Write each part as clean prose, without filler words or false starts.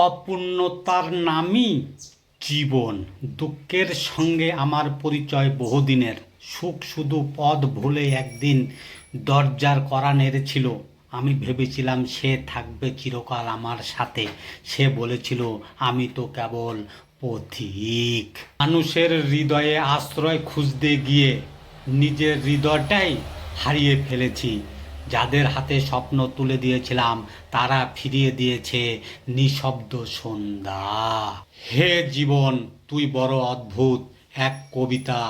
অপূর্ণতার নামই জীবন। দুঃখের সঙ্গে আমার পরিচয় বহুদিনের। সুখ শুধু পথ ভুলে একদিন দরজার কড়া নেড়েছিল। আমি ভেবেছিলাম সে থাকবে চিরকাল আমার সাথে। সে বলেছিল, আমি তো কেবল পথিক। মানুষের হৃদয়ে আশ্রয় খুঁজতে গিয়ে নিজের হৃদয়টাই হারিয়ে ফেলেছি। যাদের হাতে স্বপ্ন তুলে দিয়েছিলাম তারা ফিরিয়ে দিয়েছে নিঃশব্দ সন্ধ্যা। হে জীবন, তুই বড় অদ্ভুত এক কবিতা।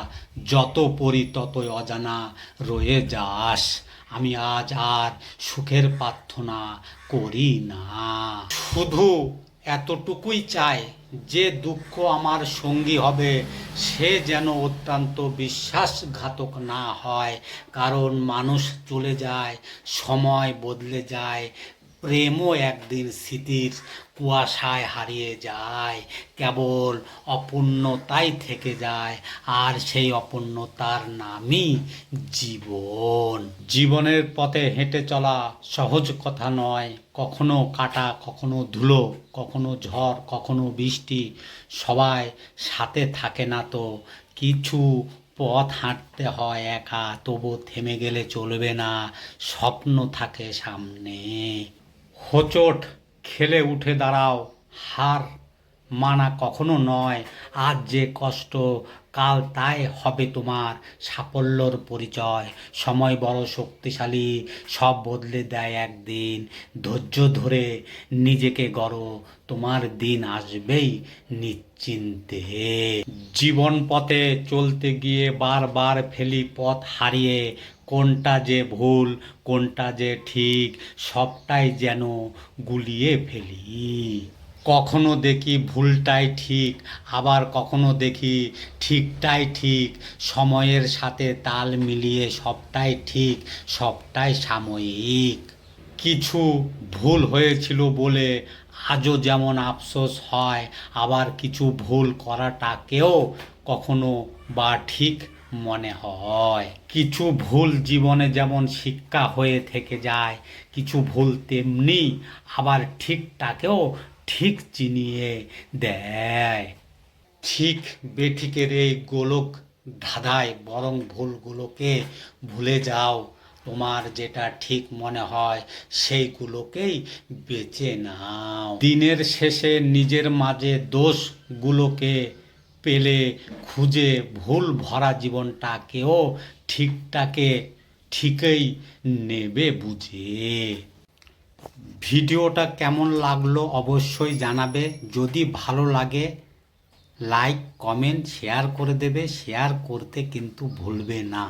যত পড়ি ততই অজানা রয়ে যাস। আমি আজ আর সুখের প্রার্থনা করি না, শুধু এতটুকুই চাই যে দুঃখ আমার সঙ্গী হবে সে যেন অত্যন্ত বিশ্বাসঘাতক না হয়। কারণ মানুষ চলে যায়, সময় বদলে যায়, প্রেমও একদিন স্মৃতির কুয়াশায় হারিয়ে যায়। কেবল অপূর্ণতাই থেকে যায়, আর সেই অপূর্ণতার নামই জীবন। জীবনের পথে হেঁটে চলা সহজ কথা নয়। কখনো কাটা, কখনো ধুলো, কখনো ঝড়, কখনো বৃষ্টি। সবাই সাথে থাকে না তো। কিছু পথ হাঁটতে হয় একা, তবু থেমে গেলে চলবে না, স্বপ্ন থাকে সামনে। হোঁচট খেলে উঠে দাঁড়াও, হার মানা কখনো নয়। আজ যে কষ্ট, কাল তাই হবে তোমার সাফল্যর পরিচয়। সময় বড় শক্তিশালী, সব বদলে দেয় একদিন। ধৈর্য ধরে নিজেকে গড়ো, তোমার দিন আসবেই নিশ্চিন্তে। জীবন পথে চলতে গিয়ে বারবার ফেলি পথ হারিয়ে। কোনটা যে ভুল, কোনটা যে ঠিক, সবটাই যেন গুলিয়ে ফেলি। কখনো দেখি ভুলটাই ঠিক, আবার কখনো দেখি ঠিকটাই ঠিক। সময়ের সাথে তাল মিলিয়ে সবটাই ঠিক, সবটাই সাময়িক। কিছু ভুল হয়েছিল বলে আজও যেমন আফসোস হয়, আবার কিছু ভুল করাটাকেও কখনো বা ঠিক মনে হয়। কিছু ভুল জীবনে যেমন শিক্ষা হয়ে থেকে যায়, কিছু ভুল তেমনি আবার ঠিকটাকেও ঠিক চিনিয়ে দেয়। ঠিক বেঠিকের এই গোলক ধাঁধায় বরং ভুলগুলোকে ভুলে যাও। তোমার যেটা ঠিক মনে হয় সেইগুলোকেই বেছে নাও। দিনের শেষে নিজের মাঝে দোষগুলোকে পেলে খুঁজে ভুল ভরা জীবনটাকেও ঠিকটাকে ঠিকই নেবে বুঝে। ভিডিওটা কেমন লাগলো অবশ্যই জানাবে। যদি ভালো লাগে লাইক, কমেন্ট, শেয়ার করে দেবে। শেয়ার করতে কিন্তু ভুলবে না।